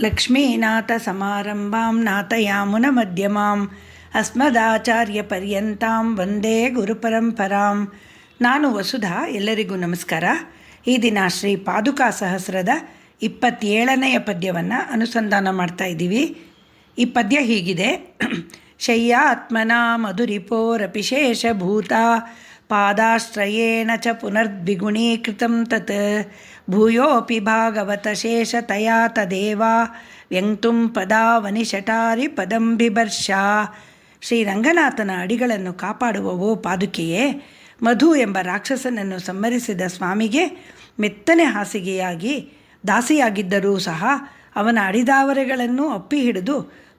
ಲಕ್ಷ್ಮೀನಾಥಸಮಾರಂಭಾಂ ನಾಥಯಾಮುನಮಧ್ಯಮಾಂ ಅಸ್ಮದಾಚಾರ್ಯಪರ್ಯಂತಾಂ ವಂದೇ ಗುರುಪರಂಪರಾಂ. ನಾನು ವಸುಧಾ. ಎಲ್ಲರಿಗೂ ನಮಸ್ಕಾರ. ಈ ದಿನ ಶ್ರೀ ಪಾದುಕಾ ಸಹಸ್ರದ 27ನೆಯ ಪದ್ಯವನ್ನು ಅನುಸಂಧಾನ ಮಾಡ್ತಾ ಇದ್ದೀವಿ. ಈ ಪದ್ಯ ಹೀಗಿದೆ. ಶಯ್ಯಾತ್ಮನ ಮಧುರಿಪೋರಪಿಶೇಷಭೂತ ಪಾದಾಶ್ರಯೇಣ ಚ ಪುನರ್ದ್ವಿಗುಣೀಕೃತಂ ತತ್ ಭೂಯೋಪಿ ಭಾಗವತ ಶೇಷತಯಾ ತದೇವ ವ್ಯಂಕ್ತುಂ ಪದಾವನಿಷಟಾರಿ ಪದಂ ಬಿಭರ್ಷ. ಶ್ರೀರಂಗನಾಥನ ಅಡಿಗಳನ್ನು ಕಾಪಾಡುವವೋ ಪಾದುಕೆಯೇ, ಮಧು ಎಂಬ ರಾಕ್ಷಸನನ್ನು ಸಂಹರಿಸಿದ ಸ್ವಾಮಿಗೆ ಮೆತ್ತನೆ ಹಾಸಿಗೆಯಾಗಿ ದಾಸಿಯಾಗಿದ್ದರೂ ಸಹ ಅವನ ಅಡಿದಾವರೆಗಳನ್ನು ಅಪ್ಪಿ ಹಿಡಿದು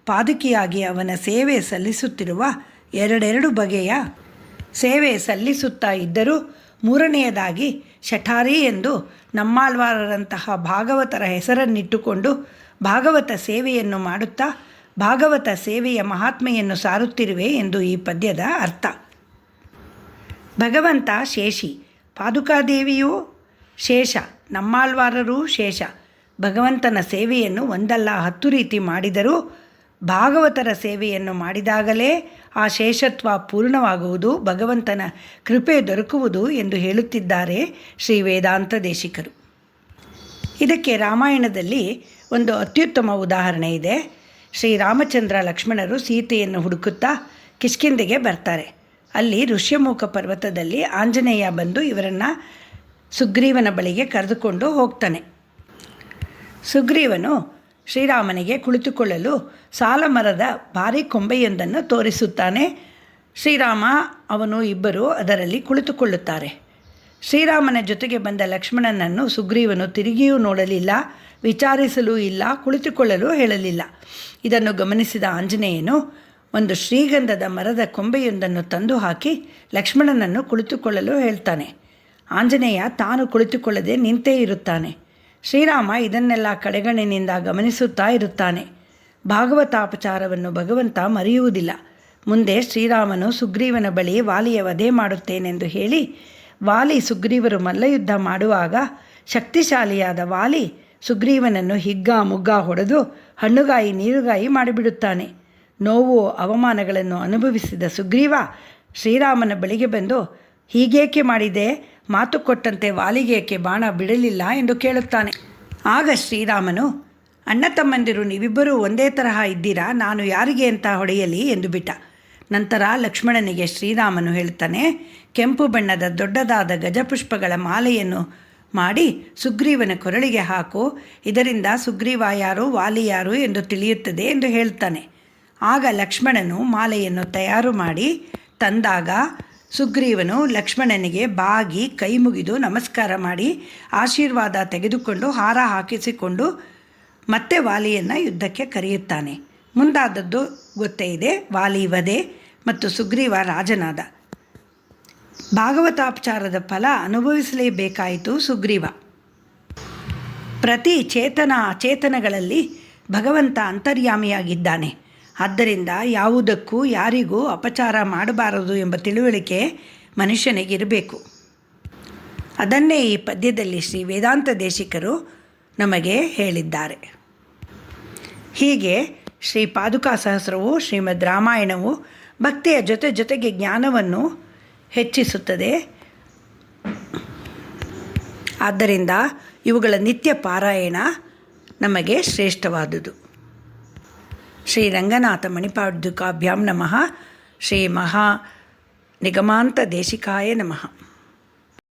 ಪಾದುಕೆಯಾಗಿ ಅವನ ಸೇವೆ ಸಲ್ಲಿಸುತ್ತಿರುವ ಎರಡೆರಡು ಬಗೆಯ ಸೇವೆ ಸಲ್ಲಿಸುತ್ತಾ ಇದ್ದರೂ ಮೂರನೆಯದಾಗಿ ಶಠಾರಿ ಎಂದು ನಮ್ಮಾಳ್ವಾರರಂತಹ ಭಾಗವತರ ಹೆಸರನ್ನಿಟ್ಟುಕೊಂಡು ಭಾಗವತ ಸೇವೆಯನ್ನು ಮಾಡುತ್ತಾ ಭಾಗವತ ಸೇವೆಯ ಮಹಾತ್ಮೆಯನ್ನು ಸಾರುತ್ತಿರುವೆ ಎಂದು ಈ ಪದ್ಯದ ಅರ್ಥ. ಭಗವಂತ ಶೇಷಿ, ಪಾದುಕಾದೇವಿಯೂ ಶೇಷ, ನಮ್ಮಾಳ್ವಾರರೂ ಶೇಷ. ಭಗವಂತನ ಸೇವೆಯನ್ನು ಒಂದಲ್ಲ 10 ರೀತಿ ಮಾಡಿದರೂ ಭಾಗವತರ ಸೇವೆಯನ್ನು ಮಾಡಿದಾಗಲೇ ಆ ಶೇಷತ್ವ ಪೂರ್ಣವಾಗುವುದು, ಭಗವಂತನ ಕೃಪೆ ದೊರಕುವುದು ಎಂದು ಹೇಳುತ್ತಿದ್ದಾರೆ ಶ್ರೀ ವೇದಾಂತ ದೇಶಿಕರು. ಇದಕ್ಕೆ ರಾಮಾಯಣದಲ್ಲಿ ಒಂದು ಅತ್ಯುತ್ತಮ ಉದಾಹರಣೆ ಇದೆ. ಶ್ರೀರಾಮಚಂದ್ರ ಲಕ್ಷ್ಮಣರು ಸೀತೆಯನ್ನು ಹುಡುಕುತ್ತಾ ಕಿಷ್ಕಿಂಧೆಗೆ ಬರ್ತಾರೆ. ಅಲ್ಲಿ ಋಷ್ಯಮುಖ ಪರ್ವತದಲ್ಲಿ ಆಂಜನೇಯ ಬಂದು ಇವರನ್ನು ಸುಗ್ರೀವನ ಬಳಿಗೆ ಕರೆದುಕೊಂಡು ಹೋಗ್ತಾನೆ. ಸುಗ್ರೀವನು ಶ್ರೀರಾಮನಿಗೆ ಕುಳಿತುಕೊಳ್ಳಲು ಸಾಲಮರದ ಭಾರೀ ಕೊಂಬೆಯೊಂದನ್ನು ತೋರಿಸುತ್ತಾನೆ. ಶ್ರೀರಾಮ ಅವನು ಇಬ್ಬರು ಅದರಲ್ಲಿ ಕುಳಿತುಕೊಳ್ಳುತ್ತಾರೆ. ಶ್ರೀರಾಮನ ಜೊತೆಗೆ ಬಂದ ಲಕ್ಷ್ಮಣನನ್ನು ಸುಗ್ರೀವನು ತಿರುಗಿಯೂ ನೋಡಲಿಲ್ಲ, ವಿಚಾರಿಸಲೂ ಇಲ್ಲ, ಕುಳಿತುಕೊಳ್ಳಲು ಹೇಳಲಿಲ್ಲ. ಇದನ್ನು ಗಮನಿಸಿದ ಆಂಜನೇಯನು ಒಂದು ಶ್ರೀಗಂಧದ ಮರದ ಕೊಂಬೆಯೊಂದನ್ನು ತಂದು ಹಾಕಿ ಲಕ್ಷ್ಮಣನನ್ನು ಕುಳಿತುಕೊಳ್ಳಲು ಹೇಳ್ತಾನೆ. ಆಂಜನೇಯ ತಾನು ಕುಳಿತುಕೊಳ್ಳದೆ ನಿಂತೇ ಇರುತ್ತಾನೆ. ಶ್ರೀರಾಮ ಇದನ್ನೆಲ್ಲ ಕಡೆಗಣ್ಣಿನಿಂದ ಗಮನಿಸುತ್ತಾ ಇರುತ್ತಾನೆ. ಭಾಗವತಾಪಚಾರವನ್ನು ಭಗವಂತ ಮರೆಯುವುದಿಲ್ಲ. ಮುಂದೆ ಶ್ರೀರಾಮನು ಸುಗ್ರೀವನ ಬಳಿ ವಾಲಿಯ ವಧೆ ಮಾಡುತ್ತೇನೆಂದು ಹೇಳಿ ವಾಲಿ ಸುಗ್ರೀವರು ಮಲ್ಲಯುದ್ಧ ಮಾಡುವಾಗ ಶಕ್ತಿಶಾಲಿಯಾದ ವಾಲಿ ಸುಗ್ರೀವನನ್ನು ಹಿಗ್ಗ ಮುಗ್ಗ ಹೊಡೆದು ಹಣ್ಣುಗಾಯಿ ನೀರುಗಾಯಿ ಮಾಡಿಬಿಡುತ್ತಾನೆ. ನೋವು ಅವಮಾನಗಳನ್ನು ಅನುಭವಿಸಿದ ಸುಗ್ರೀವ ಶ್ರೀರಾಮನ ಬಳಿಗೆ ಬಂದು, ಹೀಗೇಕೆ ಮಾಡಿದೆ, ಮಾತು ಕೊಟ್ಟಂತೆ ವಾಲಿಗೇಕೆ ಬಾಣ ಬಿಡಲಿಲ್ಲ ಎಂದು ಕೇಳುತ್ತಾನೆ. ಆಗ ಶ್ರೀರಾಮನು, ಅಣ್ಣ ತಮ್ಮಂದಿರು ನೀವಿಬ್ಬರೂ ಒಂದೇ ತರಹ ಇದ್ದೀರಾ, ನಾನು ಯಾರಿಗೆ ಅಂತ ಹೊಡೆಯಲಿ ಎಂದು ಬಿಟ್ಟ. ನಂತರ ಲಕ್ಷ್ಮಣನಿಗೆ ಶ್ರೀರಾಮನು ಹೇಳ್ತಾನೆ, ಕೆಂಪು ಬಣ್ಣದ ದೊಡ್ಡದಾದ ಗಜಪುಷ್ಪಗಳ ಮಾಲೆಯನ್ನು ಮಾಡಿ ಸುಗ್ರೀವನ ಕೊರಳಿಗೆ ಹಾಕು, ಇದರಿಂದ ಸುಗ್ರೀವ ಯಾರು ವಾಲಿ ಯಾರು ಎಂದು ತಿಳಿಯುತ್ತದೆ ಎಂದು ಹೇಳ್ತಾನೆ. ಆಗ ಲಕ್ಷ್ಮಣನು ಮಾಲೆಯನ್ನು ತಯಾರು ಮಾಡಿ ತಂದಾಗ ಸುಗ್ರೀವನು ಲಕ್ಷ್ಮಣನಿಗೆ ಬಾಗಿ ಕೈ ಮುಗಿದು ನಮಸ್ಕಾರ ಮಾಡಿ ಆಶೀರ್ವಾದ ತೆಗೆದುಕೊಂಡು ಹಾರ ಹಾಕಿಸಿಕೊಂಡು ಮತ್ತೆ ವಾಲಿಯನ್ನು ಯುದ್ಧಕ್ಕೆ ಕರೆಯುತ್ತಾನೆ. ಮುಂದಾದದ್ದು ಗೊತ್ತೇ ಇದೆ. ವಾಲಿ ವಧೆ ಮತ್ತು ಸುಗ್ರೀವ ರಾಜನಾದ. ಭಾಗವತಾಪಚಾರದ ಫಲ ಅನುಭವಿಸಲೇಬೇಕಾಯಿತು ಸುಗ್ರೀವ. ಪ್ರತಿ ಚೇತನ ಅಚೇತನಗಳಲ್ಲಿ ಭಗವಂತ ಅಂತರ್ಯಾಮಿಯಾಗಿದ್ದಾನೆ. ಆದ್ದರಿಂದ ಯಾವುದಕ್ಕೂ ಯಾರಿಗೂ ಅಪಚಾರ ಮಾಡಬಾರದು ಎಂಬ ತಿಳುವಳಿಕೆ ಮನುಷ್ಯನಿಗಿರಬೇಕು. ಅದನ್ನೇ ಈ ಪದ್ಯದಲ್ಲಿ ಶ್ರೀ ವೇದಾಂತ ದೇಶಿಕರು ನಮಗೆ ಹೇಳಿದ್ದಾರೆ. ಹೀಗೆ ಶ್ರೀ ಪಾದುಕಾ ಸಹಸ್ರವು, ಶ್ರೀಮದ್ ರಾಮಾಯಣವು ಭಕ್ತಿಯ ಜೊತೆಗೆ ಜ್ಞಾನವನ್ನು ಹೆಚ್ಚಿಸುತ್ತದೆ. ಆದ್ದರಿಂದ ಇವುಗಳ ನಿತ್ಯ ಪಾರಾಯಣ ನಮಗೆ ಶ್ರೇಷ್ಠವಾದುದು. ಶ್ರೀ ರಂಗನಾಥ ಮಣಿಪಾದುಕಾಭ್ಯಾಂ ನಮಃ. ಶ್ರೀ ಮಹಾ ನಿಗಮಾಂತ ದೇಶಿಕಾಯ ನಮಃ.